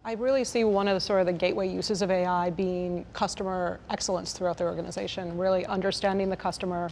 I really see one of the sort of the gateway uses of AI being customer excellence throughout the organization, really understanding the customer,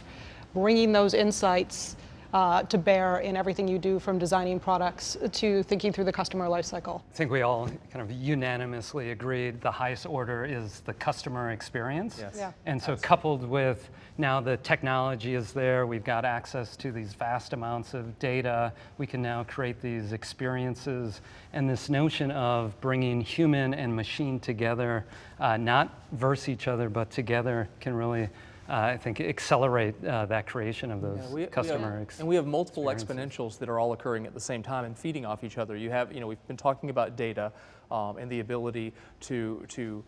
bringing those insights to bear in everything you do, from designing products to thinking through the customer lifecycle. I think we all kind of unanimously agreed the highest order is the customer experience. Yes. Yeah. And so coupled with now the technology is there, we've got access to these vast amounts of data, we can now create these experiences, and this notion of bringing human and machine together, not versus each other, but together, can really I think accelerate that creation of those customer experiences. And we have multiple exponentials that are all occurring at the same time and feeding off each other. You have, we've been talking about data and the ability to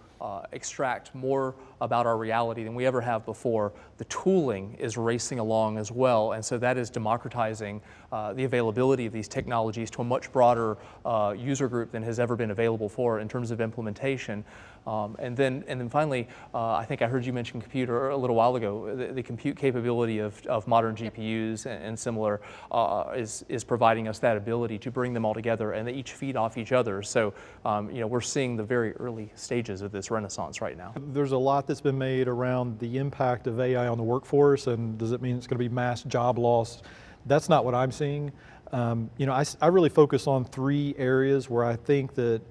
extract more about our reality than we ever have before. The tooling is racing along as well, and so that is democratizing the availability of these technologies to a much broader user group than has ever been available for in terms of implementation. And then finally, I think I heard you mention computer a little while ago. The compute capability of modern GPUs and similar is providing us that ability to bring them all together, and they each feed off each other. So we're seeing the very early stages of this renaissance right now. There's a lot that's been made around the impact of AI on the workforce, and does it mean it's going to be mass job loss? That's not what I'm seeing. I really focus on 3 areas where I think that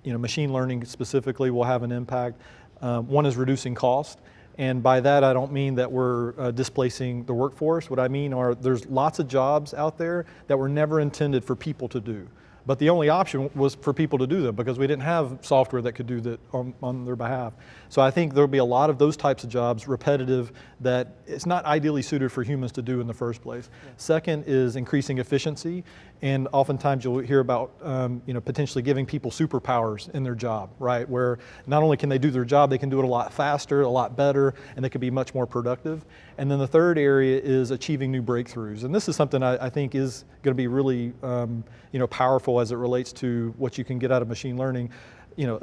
machine learning specifically will have an impact. One is reducing cost, and by that I don't mean that we're displacing the workforce. What I mean are there's lots of jobs out there that were never intended for people to do. But the only option was for people to do them because we didn't have software that could do that on their behalf. So I think there'll be a lot of those types of jobs, repetitive, that it's not ideally suited for humans to do in the first place. Yeah. Second is increasing efficiency, and oftentimes you'll hear about potentially giving people superpowers in their job, right? Where not only can they do their job, they can do it a lot faster, a lot better, and they can be much more productive. And then the third area is achieving new breakthroughs. And this is something I think is going to be really powerful as it relates to what you can get out of machine learning.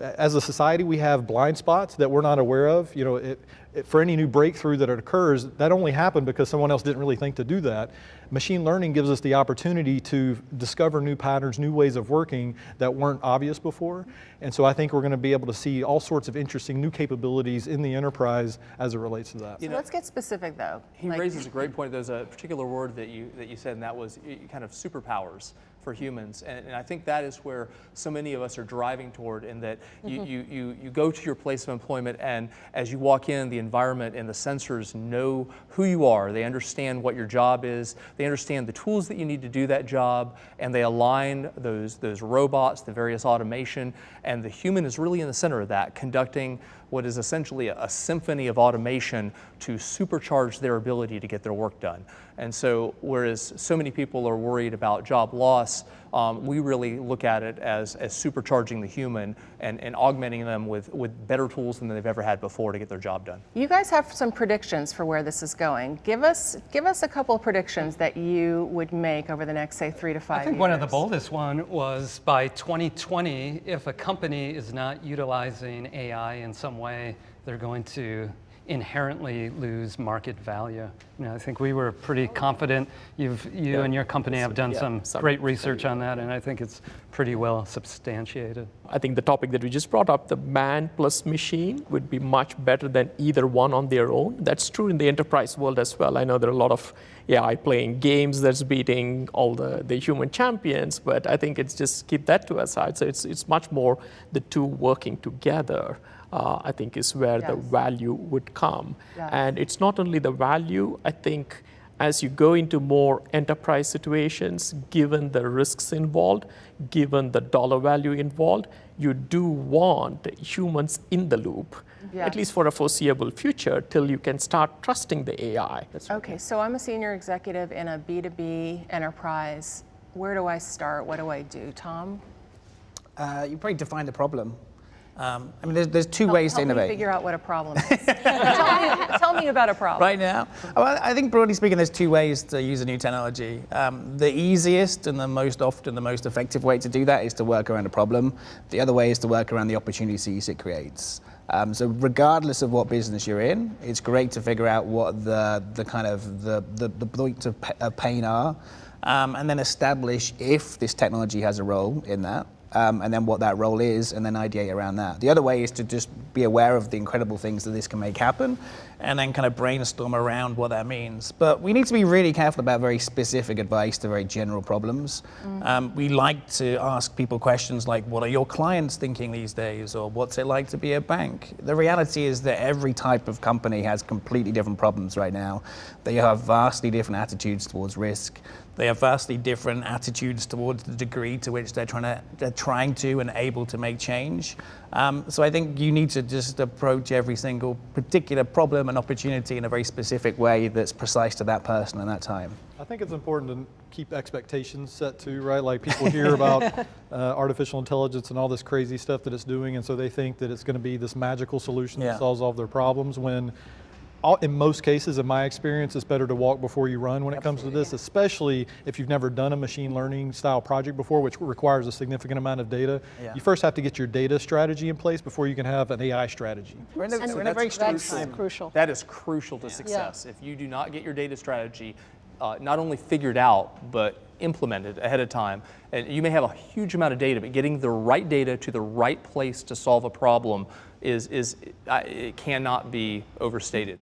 As a society, we have blind spots that we're not aware of. For any new breakthrough that occurs, that only happened because someone else didn't really think to do that. Machine learning gives us the opportunity to discover new patterns, new ways of working that weren't obvious before. And so I think we're going to be able to see all sorts of interesting new capabilities in the enterprise as it relates to that. So let's get specific though. He raises a great point. There's a particular word that you said, and that was kind of superpowers for humans, and I think that is where so many of us are driving toward, in that you go to your place of employment, and as you walk in, the environment and the sensors know who you are. They understand what your job is. They understand the tools that you need to do that job, and they align those robots, the various automation, and the human is really in the center of that, conducting what is essentially a symphony of automation to supercharge their ability to get their work done. And so, whereas so many people are worried about job loss, we really look at it as supercharging the human and augmenting them with better tools than they've ever had before to get their job done. You guys have some predictions for where this is going. Give us a couple of predictions that you would make over the next, say, 3 to 5 years. I think one of the boldest one was by 2020, if a company is not utilizing AI in some way, they're going to inherently lose market value. I think we were pretty confident. You and your company have done some great research on that, and I think it's pretty well substantiated. I think the topic that we just brought up, the man plus machine, would be much better than either one on their own. That's true in the enterprise world as well. I know there are a lot of AI playing games that's beating all the human champions, but I think it's just keep that to aside. So it's much more the two working together. I think is where the value would come. Yes. And it's not only the value, I think as you go into more enterprise situations, given the risks involved, given the dollar value involved, you do want humans in the loop, at least for a foreseeable future, till you can start trusting the AI. Okay, so I'm a senior executive in a B2B enterprise. Where do I start? What do I do? Tom? You probably define the problem. There's two ways to innovate. Help me figure out what a problem is. tell me about a problem. Right now? Well, I think broadly speaking, there's two ways to use a new technology. The easiest and the most effective way to do that is to work around a problem. The other way is to work around the opportunities it creates. So regardless of what business you're in, it's great to figure out what the points of pain are, and then establish if this technology has a role in that. and then what that role is, and then ideate around that. The other way is to just be aware of the incredible things that this can make happen, and then kind of brainstorm around what that means. But we need to be really careful about very specific advice to very general problems. We like to ask people questions like, what are your clients thinking these days? Or what's it like to be a bank? The reality is that every type of company has completely different problems right now. They have vastly different attitudes towards risk. They have vastly different attitudes towards the degree to which they're trying to and able to make change. So I think you need to just approach every single particular problem and opportunity in a very specific way that's precise to that person and that time. I think it's important to keep expectations set too, right? Like people hear about artificial intelligence and all this crazy stuff that it's doing, and so they think that it's going to be this magical solution that solves all their problems, when in most cases, in my experience, it's better to walk before you run when it comes to this, especially if you've never done a machine learning style project before, which requires a significant amount of data. You first have to get your data strategy in place before you can have an AI strategy. We're in a very strong time. Crucial. That is crucial to success. If you do not get your data strategy not only figured out, but implemented ahead of time, and you may have a huge amount of data, but getting the right data to the right place to solve a problem it cannot be overstated.